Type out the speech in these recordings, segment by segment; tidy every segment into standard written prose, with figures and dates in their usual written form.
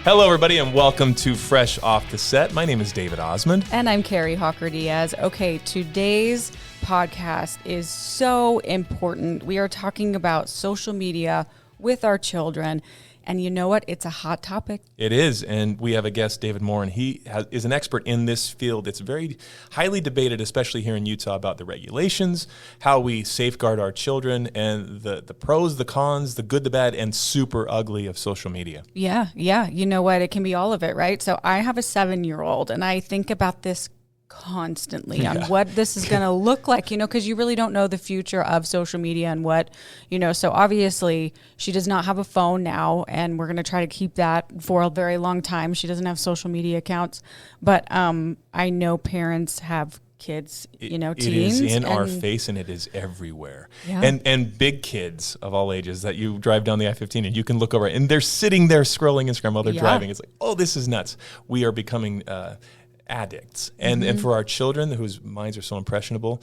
Hello, everybody, and welcome to Fresh Off the Set. My name is David Osmond. And I'm Carrie Hawker-Diaz. Okay, today's podcast is so important. We are talking about social media with our children. And you know what? It's a hot topic. It is, and we have a guest, David Morin. He is an expert in this field. It's very highly debated, especially here in Utah, about the regulations, how we safeguard our children, and the pros, the cons, the good, the bad, and super ugly of social media. Yeah. You know what? It can be all of it, right? So I have a 7-year-old, and I think about this constantly on what this is going to look like, because you really don't know the future of social media and what, so obviously she does not have a phone now, and we're going to try to keep that for a very long time. She doesn't have social media accounts, but I know parents have kids, teens. It is in our face, and it is everywhere. Yeah. And big kids of all ages that you drive down the I-15 and you can look over and they're sitting there scrolling Instagram while they're driving. It's like, oh, this is nuts. We are becoming addicts. And for our children whose minds are so impressionable,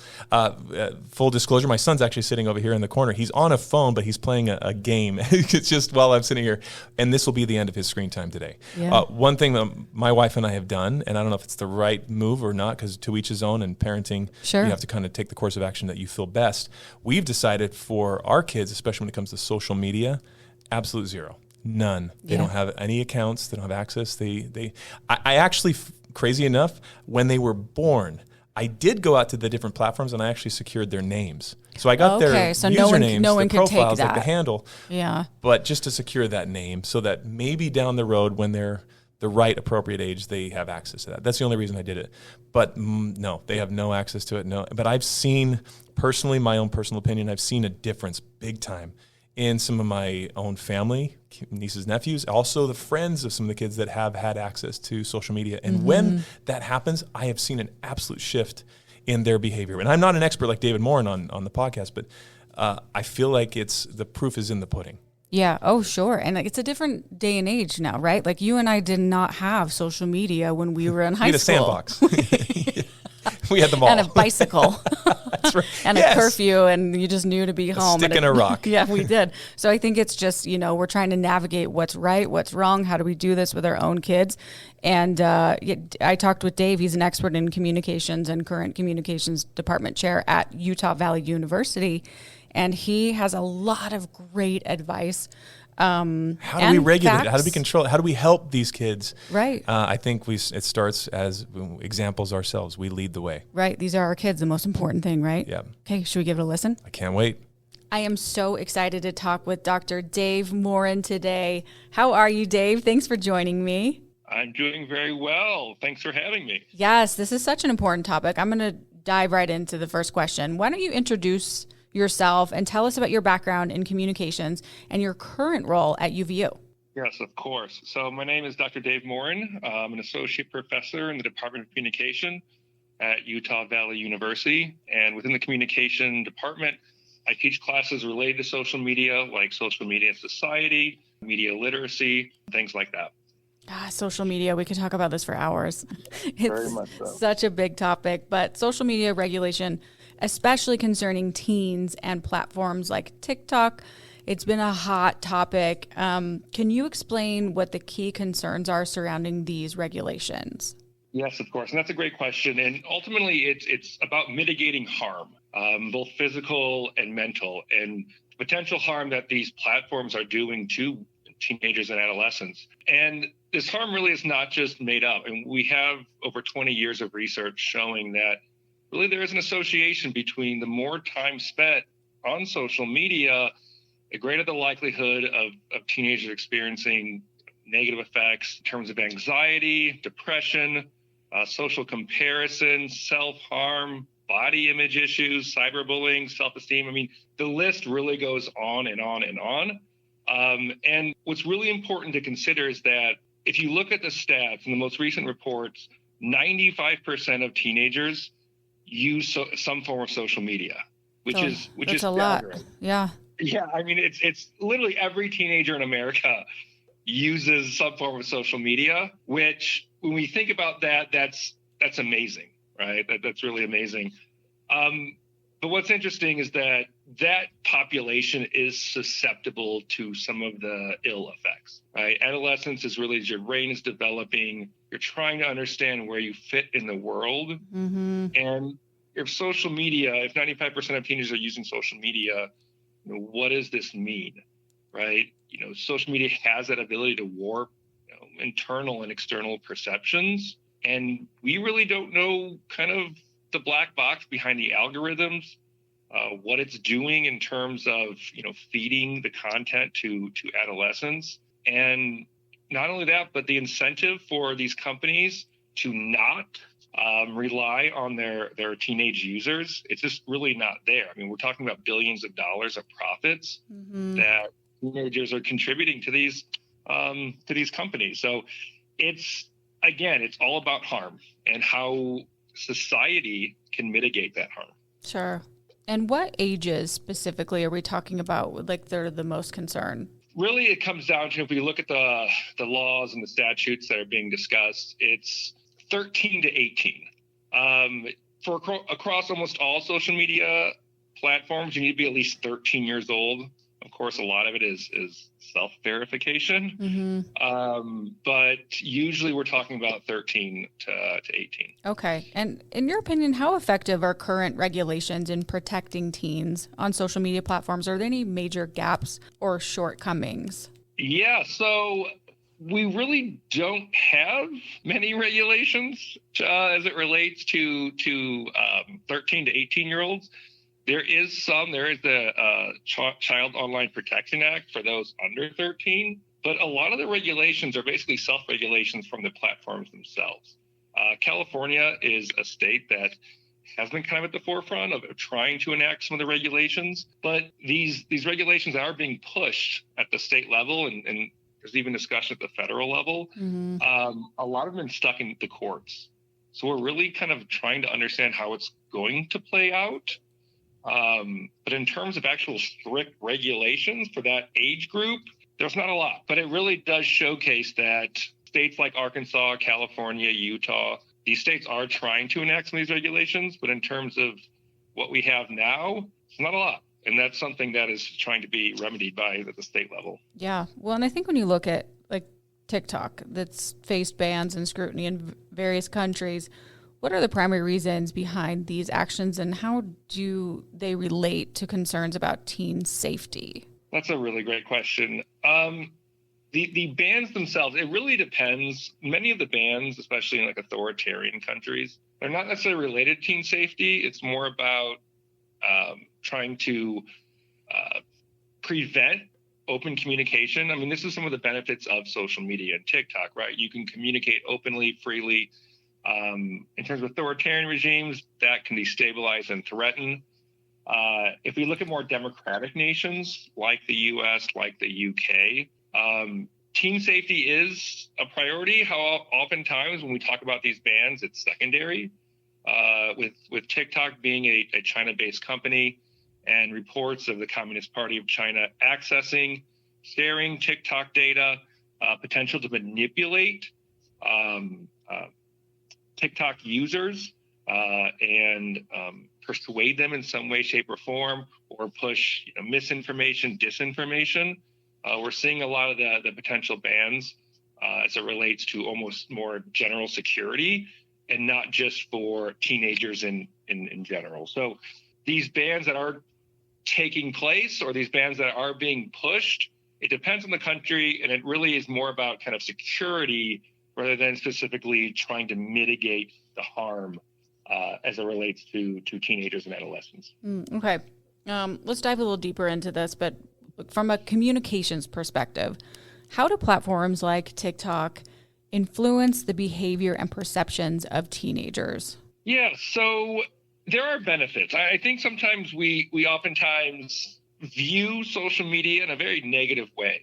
full disclosure, my son's actually sitting over here in the corner. He's on a phone, but he's playing a game. It's just while I'm sitting here, and this will be the end of his screen time today. Yeah. One thing that my wife and I have done, and I don't know if it's the right move or not, because to each his own, and parenting, sure, you have to kind of take the course of action that you feel best. We've decided for our kids, especially when it comes to social media, absolute zero. None. They don't have any accounts. They don't have access. I actually, crazy enough, when they were born, I did go out to the different platforms and I actually secured their names. So I got their usernames, no one the can take profiles, that. like the handle. Yeah. But just to secure that name so that maybe down the road when they're the right appropriate age, they have access to that. That's the only reason I did it. But no, they have no access to it. No. But I've seen, personally, my own personal opinion, I've seen a difference big time in some of my own family, nieces, nephews, also the friends of some of the kids that have had access to social media. And when that happens, I have seen an absolute shift in their behavior. And I'm not an expert like David Morin on the podcast, but I feel like the proof is in the pudding. Yeah. Oh, sure. And it's a different day and age now, right? Like you and I did not have social media when we were in high school. We had a sandbox. We had them all. And a bicycle. That's right. And a curfew, and you just knew to be home. Stick in a rock. Yeah, we did. So I think it's just, we're trying to navigate what's right, what's wrong, how do we do this with our own kids. And I talked with Dave. He's an expert in communications and current communications department chair at Utah Valley University. And he has a lot of great advice. How do we regulate facts. it? How do we control it? How do we help these kids? Right. I think it starts as examples ourselves. We lead the way. Right. These are our kids, the most important thing, right? Yeah. Okay, should we give it a listen? I can't wait. I am so excited to talk with Dr. Dave Morin today. How are you, Dave? Thanks for joining me. I'm doing very well. Thanks for having me. Yes, this is such an important topic. I'm going to dive right into the first question. Why don't you introduce yourself and tell us about your background in communications and your current role at UVU. Yes, of course. So my name is Dr. Dave Morin. I'm an associate professor in the Department of Communication at Utah Valley University. And within the communication department, I teach classes related to social media, like social media in society, media literacy, things like that. Social media, we could talk about this for hours. It's very much so. Such a big topic, but social media regulation, especially concerning teens and platforms like TikTok, it's been a hot topic. Can you explain what the key concerns are surrounding these regulations? Yes, of course. And that's a great question. And ultimately, it's about mitigating harm, both physical and mental, and potential harm that these platforms are doing to teenagers and adolescents. And this harm really is not just made up. And we have over 20 years of research showing that really there is an association between the more time spent on social media, the greater the likelihood of teenagers experiencing negative effects in terms of anxiety, depression, social comparison, self-harm, body image issues, cyberbullying, self-esteem. I mean, the list really goes on and on and on. And what's really important to consider is that if you look at the stats in the most recent reports, 95% of teenagers use some form of social media, which is a lot. Yeah. Yeah. I mean, it's literally every teenager in America uses some form of social media, which when we think about that, that's amazing, right? That's really amazing. But what's interesting is that population is susceptible to some of the ill effects, right? Adolescence is really as your brain is developing, you're trying to understand where you fit in the world. Mm-hmm. And if social media, if 95% of teenagers are using social media, what does this mean, right? Social media has that ability to warp internal and external perceptions. And we really don't know kind of the black box behind the algorithms, what it's doing in terms of, feeding the content to adolescents. And not only that, but the incentive for these companies to not rely on their teenage users, it's just really not there. I mean, we're talking about billions of dollars of profits that teenagers are contributing to these companies. So it's all about harm and how society can mitigate that harm. Sure. And what ages specifically are we talking about? Like they're the most concerned? Really, it comes down to, if we look at the laws and the statutes that are being discussed, it's 13 to 18. Across almost all social media platforms, you need to be at least 13 years old. Of course, a lot of it is self-verification, but usually we're talking about 13 to 18. Okay. And in your opinion, how effective are current regulations in protecting teens on social media platforms? Are there any major gaps or shortcomings? Yeah, so we really don't have many regulations as it relates to 13 to 18-year-olds. There is the Child Online Protection Act for those under 13, but a lot of the regulations are basically self-regulations from the platforms themselves. California is a state that has been kind of at the forefront of trying to enact some of the regulations, but these regulations are being pushed at the state level, and there's even discussion at the federal level. A lot of them are stuck in the courts. So we're really kind of trying to understand how it's going to play out. But in terms of actual strict regulations for that age group, there's not a lot. But it really does showcase that states like Arkansas, California, Utah, these states are trying to enact some of these regulations. But in terms of what we have now, it's not a lot. And that's something that is trying to be remedied by the state level. Yeah. Well, and I think when you look at like TikTok, that's faced bans and scrutiny in various countries, what are the primary reasons behind these actions, and how do they relate to concerns about teen safety? That's a really great question. The bans themselves, it really depends. Many of the bans, especially in like authoritarian countries, they're not necessarily related to teen safety. It's more about trying to prevent open communication. I mean, this is some of the benefits of social media and TikTok, right? You can communicate openly, freely. In terms of authoritarian regimes, that can destabilize and threaten. If we look at more democratic nations like the U.S., like the UK, teen safety is a priority. How oftentimes when we talk about these bans, it's secondary. With TikTok being a China-based company and reports of the Communist Party of China accessing, sharing TikTok data, potential to manipulate TikTok users and persuade them in some way, shape, or form, or push misinformation, disinformation. We're seeing a lot of the potential bans as it relates to almost more general security and not just for teenagers in general. So these bans that are taking place or these bans that are being pushed, it depends on the country, and it really is more about kind of security rather than specifically trying to mitigate the harm as it relates to teenagers and adolescents. Okay. Let's dive a little deeper into this, but from a communications perspective, how do platforms like TikTok influence the behavior and perceptions of teenagers? Yeah, so there are benefits. I think sometimes we oftentimes view social media in a very negative way.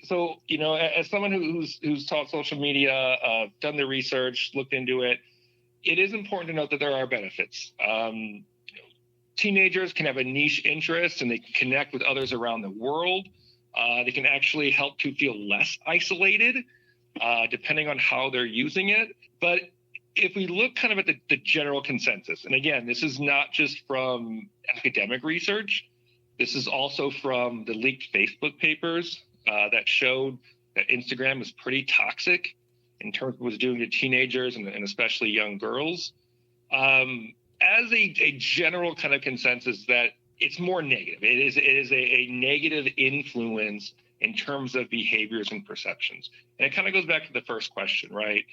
So, as someone who's taught social media, done the research, looked into it, it is important to note that there are benefits. Teenagers can have a niche interest and they can connect with others around the world. They can actually help to feel less isolated, depending on how they're using it. But if we look kind of at the general consensus, and again, this is not just from academic research, This is also from the leaked Facebook papers that showed that Instagram is pretty toxic in terms of what it's doing to teenagers and especially young girls. As a general kind of consensus that it's more negative. It is a negative influence in terms of behaviors and perceptions. And it kind of goes back to the first question, right?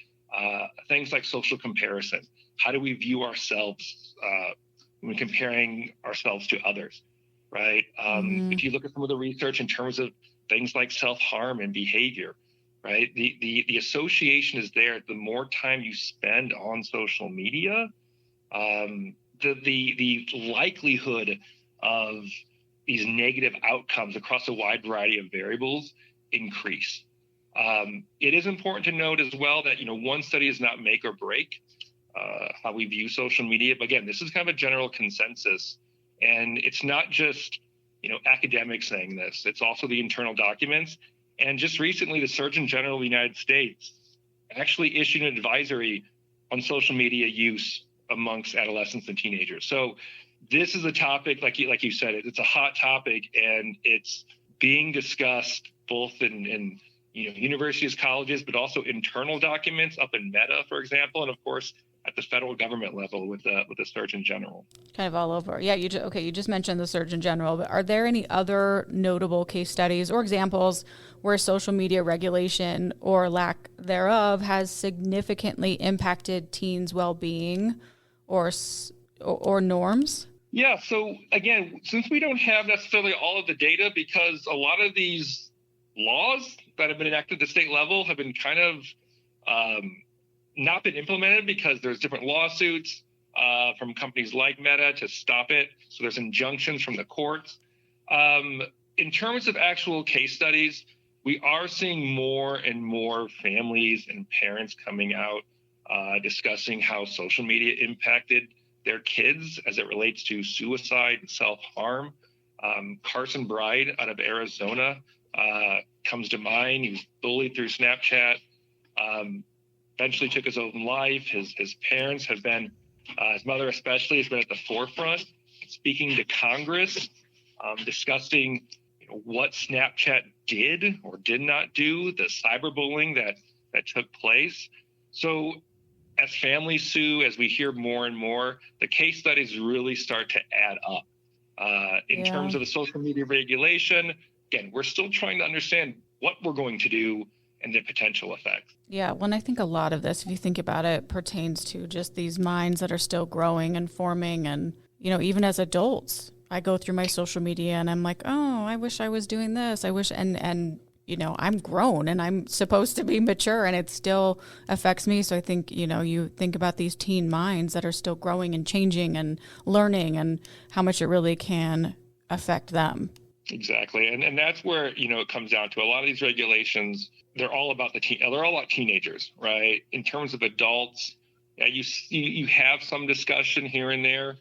Things like social comparison. How do we view ourselves when comparing ourselves to others, right? If you look at some of the research in terms of things like self-harm and behavior, right? The association is there. The more time you spend on social media, the likelihood of these negative outcomes across a wide variety of variables increase. It is important to note as well that, one study is not make or break how we view social media. But again, this is kind of a general consensus. And it's not just, academics saying this. It's also the internal documents. And just recently, the Surgeon General of the United States actually issued an advisory on social media use amongst adolescents and teenagers. So this is a topic, like you said, it's a hot topic, and it's being discussed both in universities, colleges, but also internal documents up in Meta, for example, and of course at the federal government level with the Surgeon General. Kind of all over. Yeah, you just mentioned the Surgeon General, but are there any other notable case studies or examples where social media regulation or lack thereof has significantly impacted teens' well-being or norms? Yeah, so again, since we don't have necessarily all of the data, because a lot of these laws that have been enacted at the state level have been kind of not been implemented because there's different lawsuits from companies like Meta to stop it. So there's injunctions from the courts. In terms of actual case studies, we are seeing more and more families and parents coming out discussing how social media impacted their kids as it relates to suicide and self-harm. Carson Bride out of Arizona comes to mind. He was bullied through Snapchat, eventually took his own life. His parents have been, his mother especially, has been at the forefront, speaking to Congress, discussing what Snapchat did or did not do, the cyberbullying that took place. So as families sue, as we hear more and more, the case studies really start to add up. In terms of the social media regulation, again, we're still trying to understand what we're going to do and the potential effects. Yeah, well, I think a lot of this, if you think about it, pertains to just these minds that are still growing and forming. And, even as adults, I go through my social media and I'm like, oh, I wish I was doing this. I wish, and I'm grown and I'm supposed to be mature, and it still affects me. So I think, you think about these teen minds that are still growing and changing and learning, and how much it really can affect them. Exactly. And that's where, it comes down to a lot of these regulations. They're all about they're all about teenagers, right? In terms of adults, you have some discussion here and there,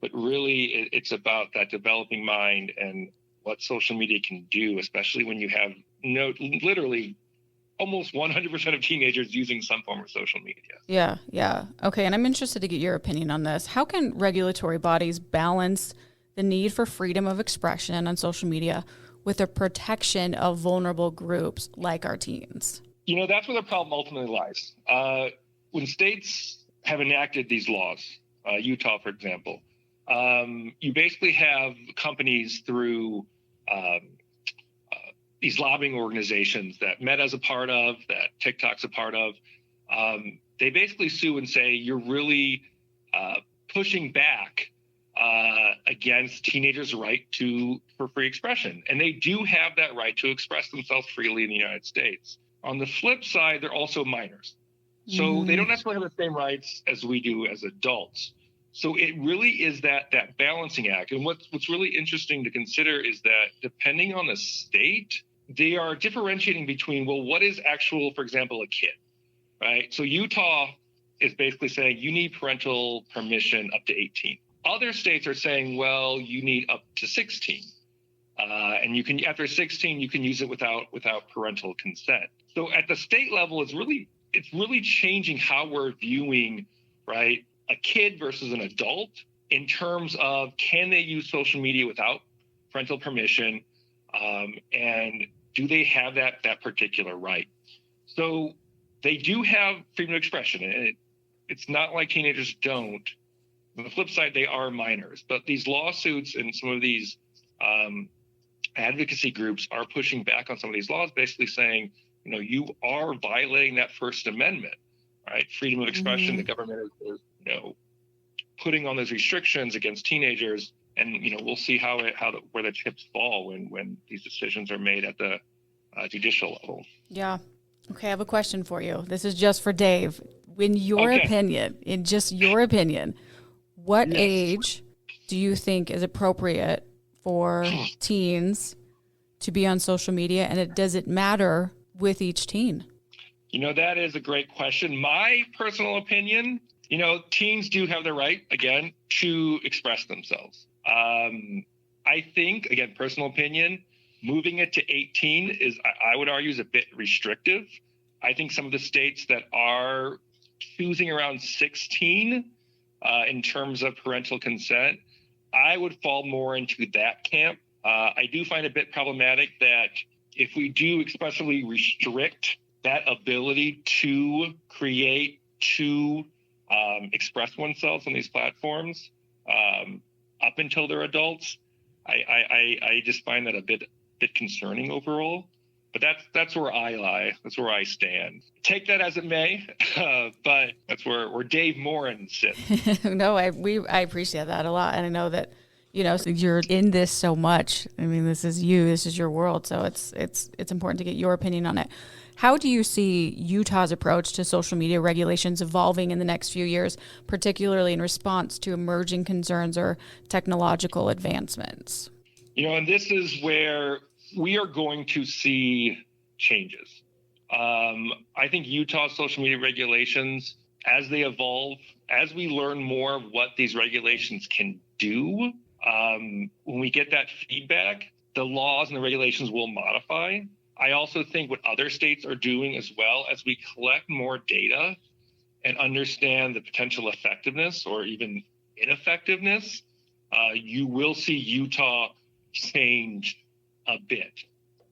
but really it's about that developing mind and what social media can do, especially when you have literally almost 100% of teenagers using some form of social media. Yeah. Okay, and I'm interested to get your opinion on this. How can regulatory bodies balance the need for freedom of expression on social media with the protection of vulnerable groups like our teens? That's where the problem ultimately lies. When states have enacted these laws, Utah, for example, you basically have companies through these lobbying organizations that Meta's a part of, that TikTok's a part of. They basically sue and say, you're really pushing back against teenagers' right for free expression. And they do have that right to express themselves freely in the United States. On the flip side, they're also minors. So they don't necessarily have the same rights as we do as adults. So it really is that balancing act. And what's really interesting to consider is that depending on the state, they are differentiating between, well, what is actual, for example, a kid, right? So Utah is basically saying you need parental permission up to 18. Other states are saying, well, you need up to 16. And you can, after 16, you can use it without parental consent. So at the state level, it's really changing how we're viewing, right, a kid versus an adult in terms of, can they use social media without parental permission, and do they have that particular right? So they do have freedom of expression, and it's not like teenagers don't. On the flip side, they are minors, but these lawsuits and some of these advocacy groups are pushing back on some of these laws, basically saying, you are violating that First Amendment, right? Freedom of expression. The government is putting on those restrictions against teenagers, and we'll see where the chips fall when these decisions are made at the judicial level. Yeah. Okay, I have a question for you. This is just for Dave. In your opinion, what age do you think is appropriate for teens to be on social media, and does it matter with each teen? That is a great question. My personal opinion, teens do have the right, again, to express themselves. I think, again, personal opinion, moving it to 18 is, I would argue, is a bit restrictive. I think some of the states that are choosing around 16 in terms of parental consent, I would fall more into that camp. I do find it a bit problematic that if we do expressly restrict that ability to create, to express oneself on these platforms up until they're adults, I just find that a bit concerning overall. But that's where I lie. That's where I stand. Take that as it may, but that's where Dave Morin sits. No, I appreciate that a lot, and I know that so you're in this so much. I mean, this is you. This is your world. So it's important to get your opinion on it. How do you see Utah's approach to social media regulations evolving in the next few years, particularly in response to emerging concerns or technological advancements? And this is where we are going to see changes. I think Utah's social media regulations, as they evolve, as we learn more of what these regulations can do, when we get that feedback, the laws and the regulations will modify. I also think what other states are doing as well, as we collect more data and understand the potential effectiveness or even ineffectiveness, you will see Utah change a bit.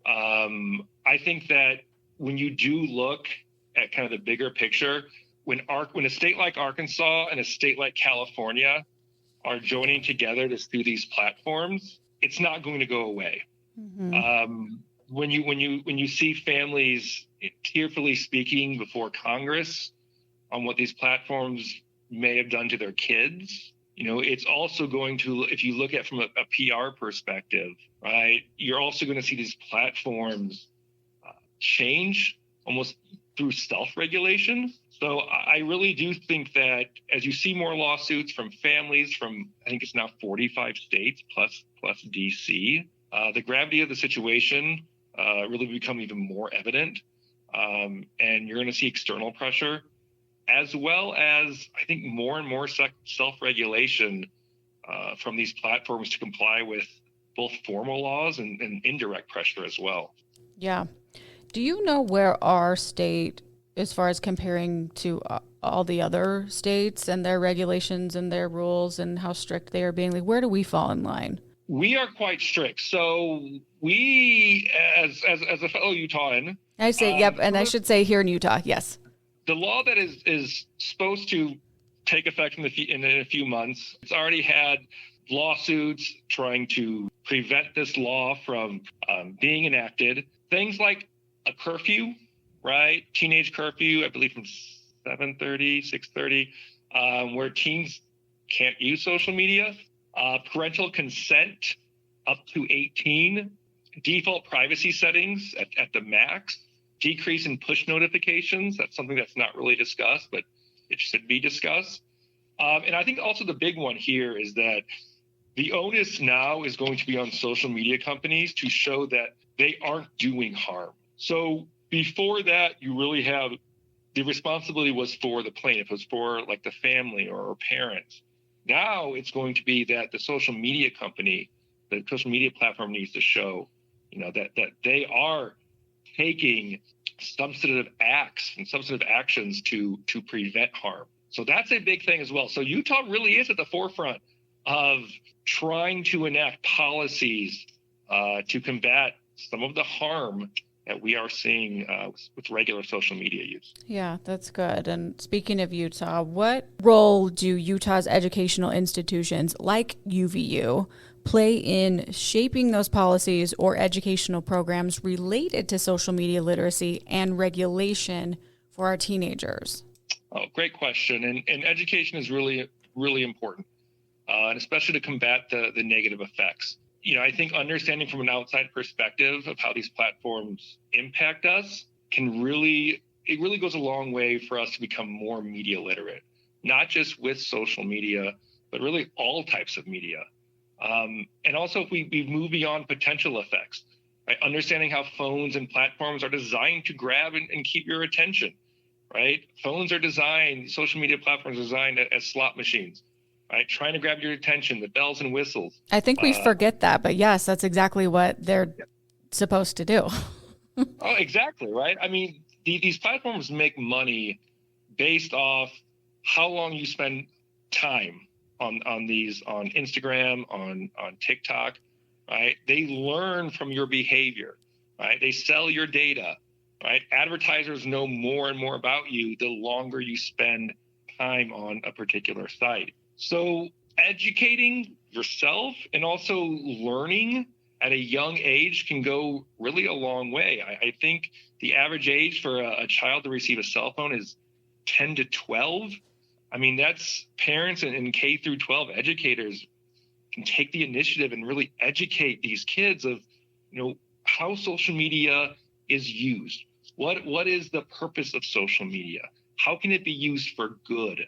I think that when you do look at kind of the bigger picture, when a state like Arkansas and a state like California are joining together to do these platforms, it's not going to go away. Mm-hmm. When you see families tearfully speaking before Congress on what these platforms may have done to their kids, it's also going to, if you look at from a PR perspective, right, you're also going to see these platforms change almost through self-regulation. So I really do think that as you see more lawsuits from families from, I think it's now 45 states plus DC, the gravity of the situation really become even more evident. And you're going to see external pressure, as well as I think more and more self-regulation from these platforms to comply with both formal laws and indirect pressure as well. Yeah. Do you know where our state, as far as comparing to all the other states and their regulations and their rules and how strict they are being, like, where do we fall in line? We are quite strict. So we, as a fellow Utahan, I say, yep, and I should say here in Utah, yes. The law that is supposed to take effect in a few months, it's already had lawsuits trying to prevent this law from being enacted. Things like a curfew, right? Teenage curfew, I believe from 7:30, 6:30, where teens can't use social media. Parental consent up to 18. Default privacy settings at the max. Decrease in push notifications. That's something that's not really discussed, but it should be discussed. And I think also the big one here is that the onus now is going to be on social media companies to show that they aren't doing harm. So before that, you really have the responsibility was for the plaintiff, was for like the family or parents. Now it's going to be that the social media company, the social media platform needs to show, that they are taking substantive acts and substantive actions to prevent harm. So that's a big thing as well. So Utah really is at the forefront of trying to enact policies to combat some of the harm that we are seeing with regular social media use. Yeah, that's good. And speaking of Utah, what role do Utah's educational institutions like UVU play in shaping those policies or educational programs related to social media literacy and regulation for our teenagers? Oh, great question. And education is really, really important, and especially to combat the negative effects. I think understanding from an outside perspective of how these platforms impact us really goes a long way for us to become more media literate, not just with social media, but really all types of media. And also if we move beyond potential effects, right? Understanding how phones and platforms are designed to grab and keep your attention, right? Social media platforms are designed as slot machines. Right, trying to grab your attention, the bells and whistles. I think we forget that, but yes, that's exactly what they're supposed to do. Oh, exactly, right? I mean, these platforms make money based off how long you spend time on Instagram, on TikTok, right? They learn from your behavior, right? They sell your data, right? Advertisers know more and more about you the longer you spend time on a particular site. So educating yourself and also learning at a young age can go really a long way. I think the average age for a child to receive a cell phone is 10 to 12. I mean, that's parents and K through 12 educators can take the initiative and really educate these kids of, how social media is used. What is the purpose of social media? How can it be used for good?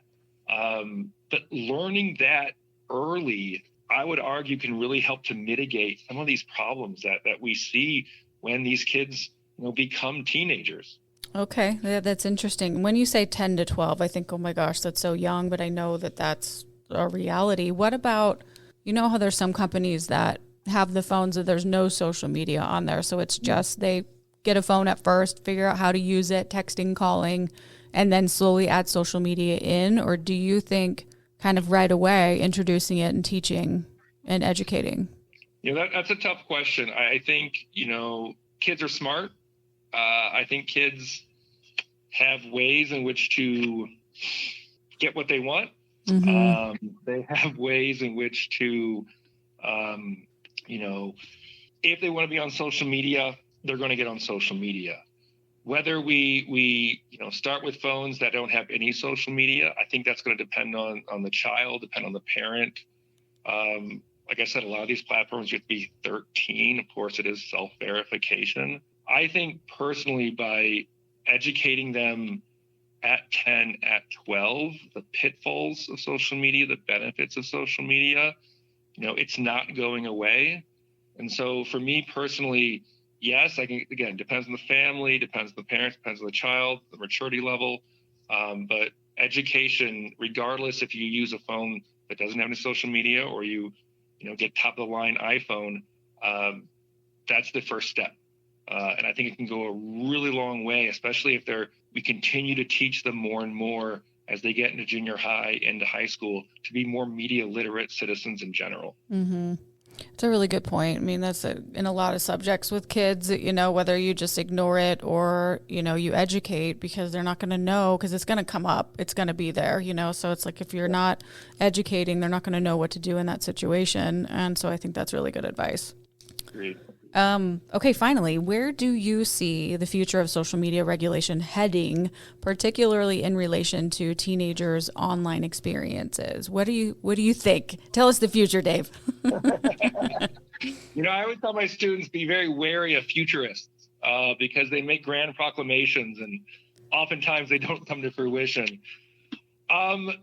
But learning that early, I would argue, can really help to mitigate some of these problems that we see when these kids become teenagers. Okay, that's interesting. When you say 10 to 12, I think, oh my gosh, that's so young, but I know that that's a reality. What about, how there's some companies that have the phones that there's no social media on there, so it's just they get a phone at first, figure out how to use it, texting, calling, and then slowly add social media in? Or do you think kind of right away introducing it and teaching and educating? That's a tough question. I think, kids are smart. I think kids have ways in which to get what they want. Mm-hmm. They have ways in which to, if they want to be on social media, they're going to get on social media. Whether we start with phones that don't have any social media, I think that's going to depend on the child, depend on the parent. Like I said, a lot of these platforms you have to be 13. Of course, it is self-verification. I think personally, by educating them at 10, at 12, the pitfalls of social media, the benefits of social media, it's not going away. And so for me personally, yes, I think, again, depends on the family, depends on the parents, depends on the child, the maturity level. But education, regardless if you use a phone that doesn't have any social media or you get top of the line iPhone, that's the first step. And I think it can go a really long way, especially if we continue to teach them more and more as they get into junior high, into high school, to be more media literate citizens in general. Mm-hmm. It's a really good point. I mean, that's in a lot of subjects with kids, whether you just ignore it or, you educate, because they're not going to know, because it's going to come up. It's going to be there, so it's like if you're not educating, they're not going to know what to do in that situation. And so I think that's really good advice. Agreed. Okay, finally, where do you see the future of social media regulation heading, particularly in relation to teenagers' online experiences? What do you think? Tell us the future, Dave. I always tell my students, be very wary of futurists because they make grand proclamations and oftentimes they don't come to fruition. When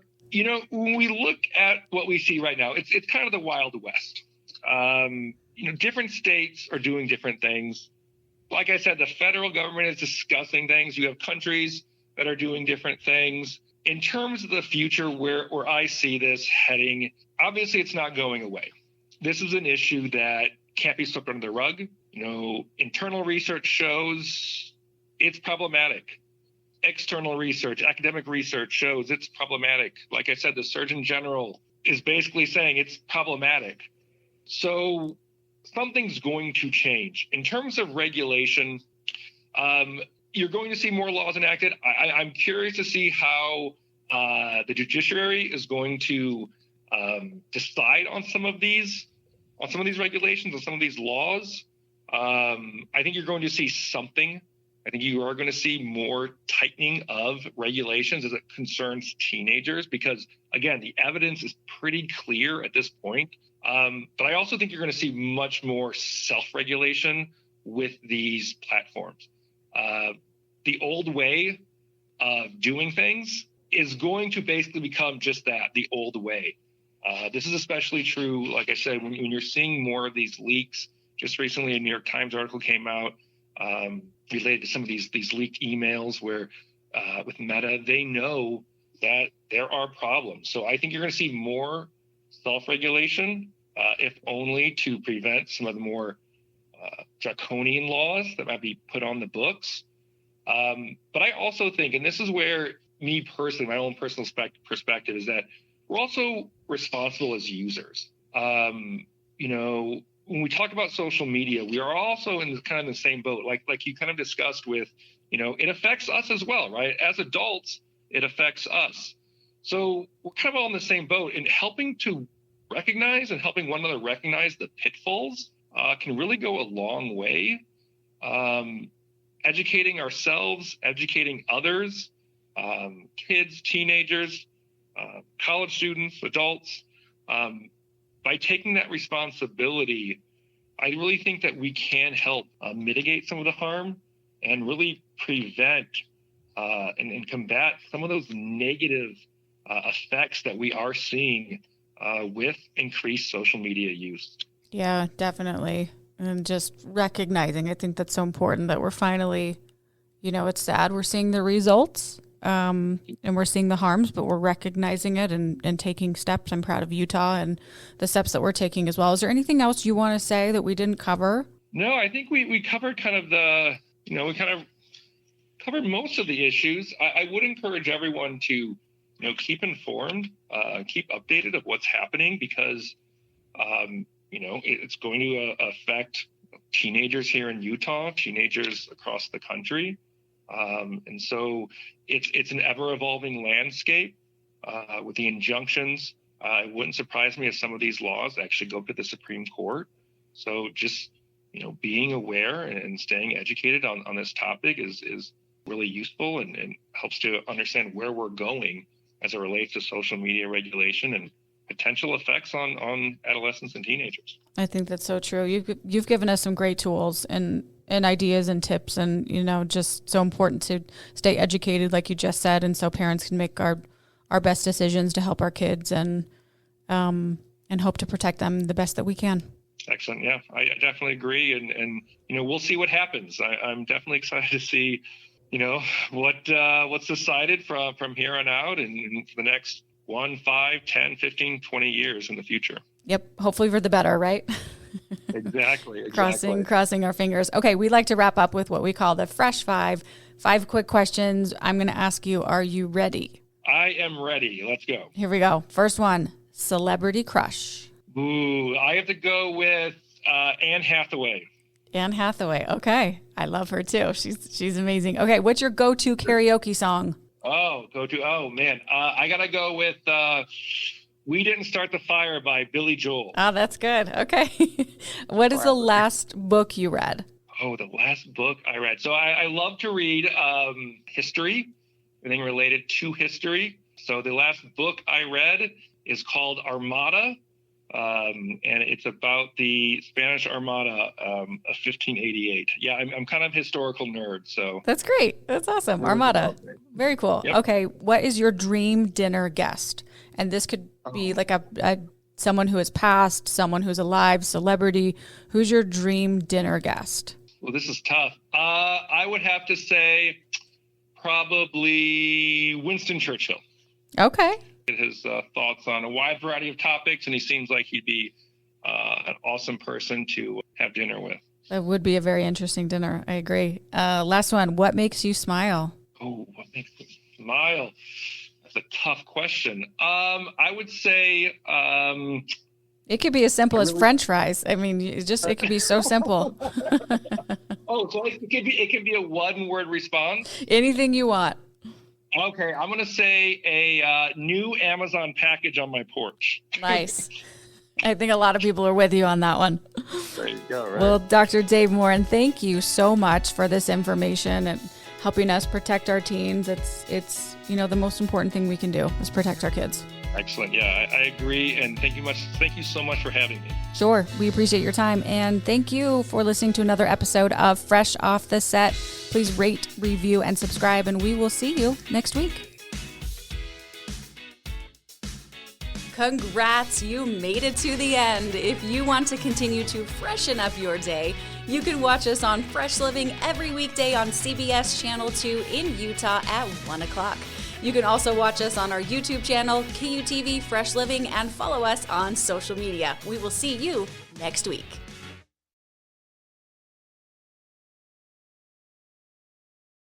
we look at what we see right now, it's kind of the Wild West. Different states are doing different things. Like I said, the federal government is discussing things. You have countries that are doing different things. In terms of the future, where I see this heading, obviously it's not going away. This is an issue that can't be swept under the rug. Internal research shows it's problematic. External research, academic research shows it's problematic. Like I said, the Surgeon General is basically saying it's problematic. So something's going to change. In terms of regulation, you're going to see more laws enacted. I'm curious to see how the judiciary is going to decide on some of these regulations, on some of these laws. I think you're going to see something. I think you are going to see more tightening of regulations as it concerns teenagers, because again, the evidence is pretty clear at this point. But I also think you're going to see much more self-regulation with these platforms. The old way of doing things is going to basically become just that, the old way. This is especially true, like I said, when you're seeing more of these leaks. Just recently, a New York Times article came out related to some of these leaked emails where with Meta, they know that there are problems. So I think you're going to see more self-regulation, if only to prevent some of the more draconian laws that might be put on the books. But I also think, and this is where me personally, my own personal perspective is that we're also responsible as users. When we talk about social media, we are also in kind of the same boat, like you kind of discussed with, it affects us as well, right? As adults, it affects us. So we're kind of all in the same boat, and helping to recognize and helping one another recognize the pitfalls can really go a long way. Educating ourselves, educating others, kids, teenagers, college students, adults, by taking that responsibility, I really think that we can help mitigate some of the harm and really prevent and combat some of those negative effects that we are seeing with increased social media use. Yeah, definitely. And just recognizing, I think that's so important that we're finally, it's sad we're seeing the results. And we're seeing the harms, but we're recognizing it and taking steps. I'm proud of Utah and the steps that we're taking as well. Is there anything else you want to say that we didn't cover? No, I think we covered kind of we kind of covered most of the issues. I would encourage everyone to, keep informed, keep updated of what's happening, because, it's going to affect teenagers here in Utah, teenagers across the country. And so it's an ever-evolving landscape with the injunctions. It wouldn't surprise me if some of these laws actually go to the Supreme Court. So just, being aware and staying educated on this topic is really useful and helps to understand where we're going as it relates to social media regulation and potential effects on adolescents and teenagers. I think that's so true. You've given us some great tools and ideas and tips, and just so important to stay educated, like you just said, and so parents can make our best decisions to help our kids and hope to protect them the best that we can. Excellent. Yeah, I definitely agree, and we'll see what happens. I'm definitely excited to see what's decided from here on out and for the next 1, 5, 10, 15, 20 years in the future. Yep. Hopefully for the better, right? Exactly. Crossing our fingers. Okay, we like to wrap up with what we call the Fresh Five. 5 quick questions. I'm going to ask you, are you ready? I am ready. Let's go. Here we go. First one, celebrity crush. Ooh, I have to go with Anne Hathaway. Anne Hathaway. Okay. I love her too. She's amazing. Okay, what's your go-to karaoke song? Oh, man. I got to go with We Didn't Start the Fire by Billy Joel. Oh, that's good. Okay. What is the last book you read? Oh, the last book I read. So I love to read history, anything related to history. So the last book I read is called Armada, and it's about the Spanish Armada of 1588. Yeah, I'm kind of a historical nerd, so. That's great. That's awesome. Armada. Very cool. Yep. Okay, what is your dream dinner guest? And this could be like a someone who has passed, someone who's alive, celebrity. Who's your dream dinner guest? Well, this is tough. I would have to say probably Winston Churchill. Okay. His thoughts on a wide variety of topics, and he seems like he'd be an awesome person to have dinner with. That would be a very interesting dinner. I agree. Last one. What makes you smile? Oh, what makes me smile? That's a tough question. I would say it could be as simple as French fries. I mean, it could be so simple. So it can be a one-word response. Anything you want. Okay, I'm going to say a new Amazon package on my porch. Nice. I think a lot of people are with you on that one. There you go, right? Well, Dr. Dave Morin, thank you so much for this information and helping us protect our teens. It's the most important thing we can do is protect our kids. Excellent. Yeah, I agree. And thank you so much for having me. Sure. We appreciate your time. And thank you for listening to another episode of Fresh Off the Set. Please rate, review, and subscribe, and we will see you next week. Congrats, you made it to the end. If you want to continue to freshen up your day, you can watch us on Fresh Living every weekday on CBS Channel 2 in Utah at 1 o'clock. You can also watch us on our YouTube channel, KUTV Fresh Living, and follow us on social media. We will see you next week.